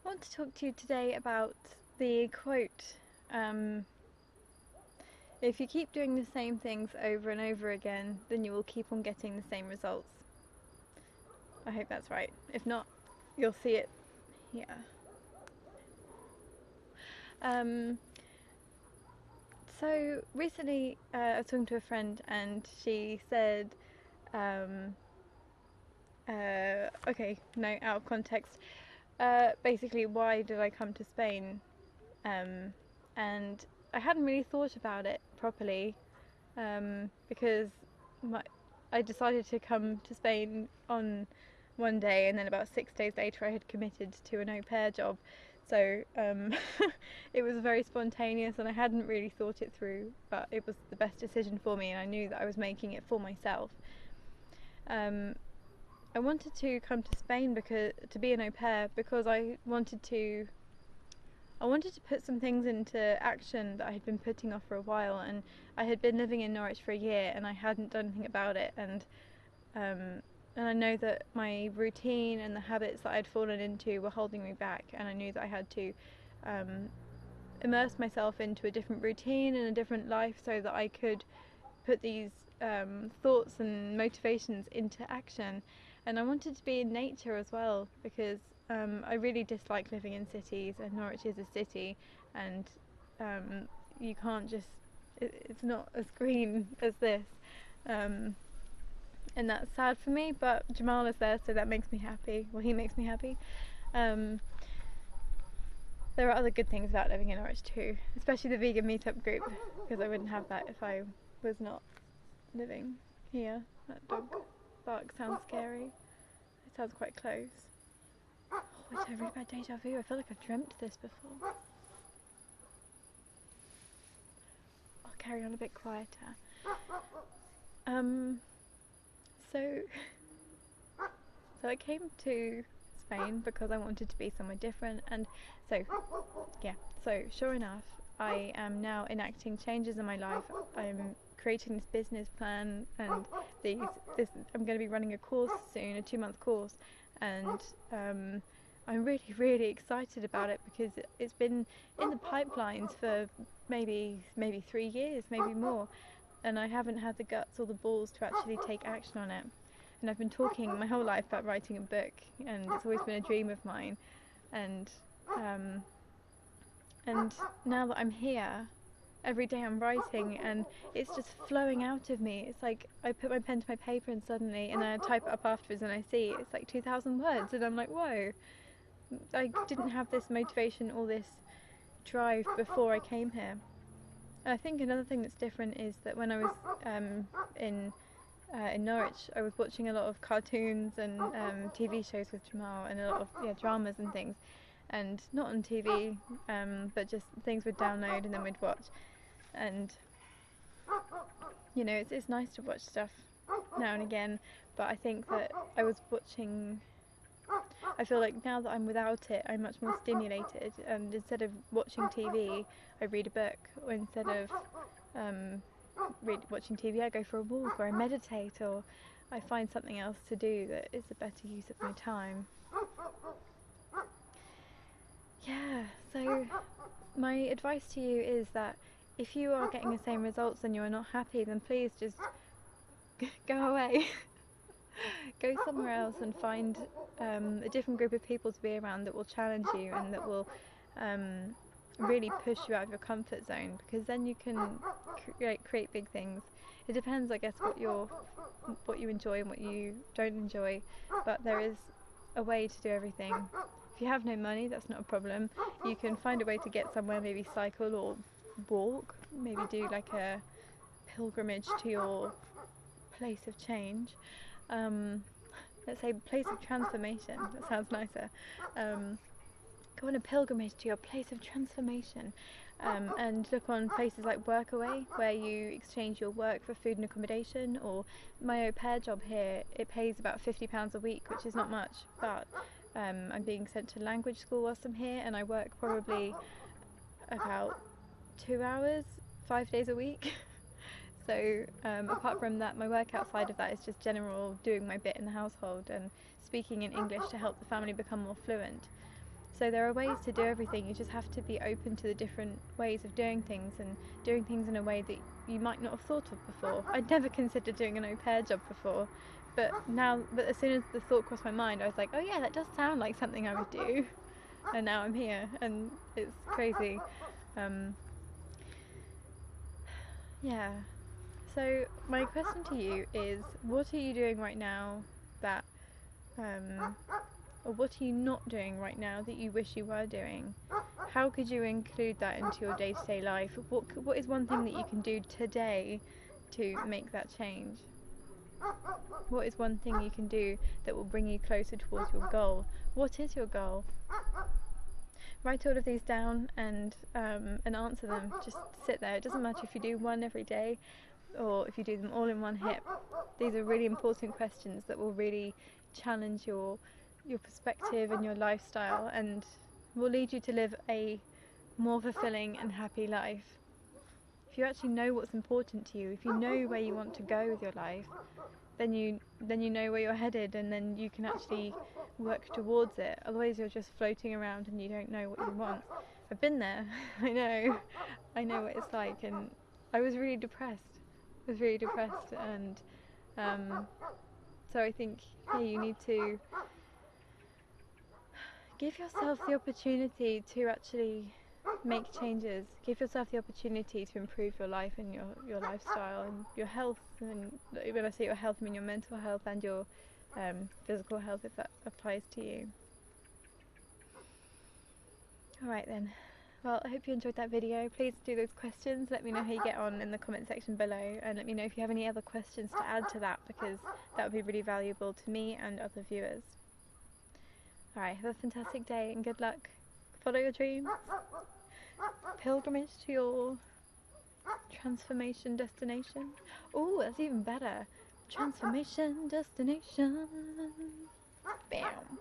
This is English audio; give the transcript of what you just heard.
I want to talk to you today about the quote, um, if you keep doing the same things over and over again, then you will keep on getting the same results. I hope that's right. If not, you'll see it here. Um, so recently I was talking to a friend and she said, um, okay, no, out of context, basically, why did I come to Spain? Um, and I hadn't really thought about it properly because my, I decided to come to Spain on one day, and then about 6 days later, I had committed to an au pair job. So it was very spontaneous, and I hadn't really thought it through, but it was the best decision for me, and I knew that I was making it for myself. Um, I wanted to come to Spain because to be an au pair because I wanted to put some things into action that I had been putting off for a while, and I had been living in Norwich for a year and I hadn't done anything about it, um, and I know that my routine and the habits that I'd fallen into were holding me back, and I knew that I had to um, immerse myself into a different routine and a different life so that I could put these thoughts and motivations into action. And I wanted to be in nature as well because I really dislike living in cities, and Norwich is a city, and you can't just, it's not as green as this. Um, and that's sad for me, but Jamal is there, so that makes me happy. Well, he makes me happy. Um, there are other good things about living in Norwich too, especially the vegan meetup group, because I wouldn't have that if I was not living here. That dog bark sounds scary. It sounds quite close. Oh, it's a really bad deja vu. I feel like I've dreamt this before. I'll carry on a bit quieter. Um, so, so I came to Spain because I wanted to be somewhere different, and so, yeah. So sure enough, I am now enacting changes in my life. I'm creating this business plan, and I'm going to be running a course soon, a 2-month course, and I'm really excited about it because it's been in the pipelines for maybe 3 years, maybe more, and I haven't had the guts or the balls to actually take action on it. And I've been talking my whole life about writing a book, and it's always been a dream of mine. And um, and now that I'm here, every day I'm writing, and it's just flowing out of me. It's like I put my pen to my paper, and suddenly, and then I type it up afterwards, and I see it's like 2,000 words, and I'm like, whoa! I didn't have this motivation or this drive before I came here. And I think another thing that's different is that when I was in Norwich, I was watching a lot of cartoons and TV shows with Jamal, and a lot of dramas and things, and not on TV, but just things we'd download and then we'd watch. And it's nice to watch stuff now and again, but I think that I feel like now that I'm without it, I'm much more stimulated, and instead of watching TV, I read a book, or instead of watching TV, I go for a walk, or I meditate, or I find something else to do that is a better use of my time. Yeah, so my advice to you is that if you are getting the same results and you're not happy, then please just go away. Go somewhere else and find a different group of people to be around that will challenge you and that will really push you out of your comfort zone, because then you can create big things. It depends, I guess, what you enjoy and what you don't enjoy, but there is a way to do everything. If you have no money, that's not a problem. You can find a way to get somewhere, maybe cycle or walk, maybe do like a pilgrimage to your place of change. Let's say place of transformation, that sounds nicer. Go on a pilgrimage to your place of transformation, and look on places like Workaway, where you exchange your work for food and accommodation, or my au pair job here, it pays about £50 a week, which is not much, but I'm being sent to language school whilst I'm here, and I work probably about 2 hours, 5 days a week. So apart from that, my work outside of that is just general doing my bit in the household and speaking in English to help the family become more fluent. So there are ways to do everything. You just have to be open to the different ways of doing things, and doing things in a way that you might not have thought of before. I'd never considered doing an au pair job before, but as soon as the thought crossed my mind, I was like, oh yeah, that does sound like something I would do. And now I'm here, and it's crazy. Yeah. So my question to you is, what are you doing right now that, or what are you not doing right now that you wish you were doing? How could you include that into your day-to-day life? What is one thing that you can do today to make that change? What is one thing you can do that will bring you closer towards your goal? What is your goal? Write all of these down and answer them. Just sit there. It doesn't matter if you do one every day or if you do them all in one hit. These are really important questions that will really challenge your perspective and your lifestyle, and will lead you to live a more fulfilling and happy life. If you actually know what's important to you, if you know where you want to go with your life, then you know where you're headed, and then you can actually work towards it. Otherwise you're just floating around and you don't know what you want. I've been there. I know what it's like, and I was really depressed. And so I think, yeah, you need to give yourself the opportunity to actually make changes. Give yourself the opportunity to improve your life and your lifestyle and your health. And when I say your health, I mean your mental health and your physical health, if that applies to you. Alright then. Well, I hope you enjoyed that video. Please do those questions. Let me know how you get on in the comment section below, and let me know if you have any other questions to add to that, because that would be really valuable to me and other viewers. Alright, have a fantastic day and good luck. Follow your dreams. Pilgrimage to your transformation destination. Oh, that's even better. Transformation destination. Bam.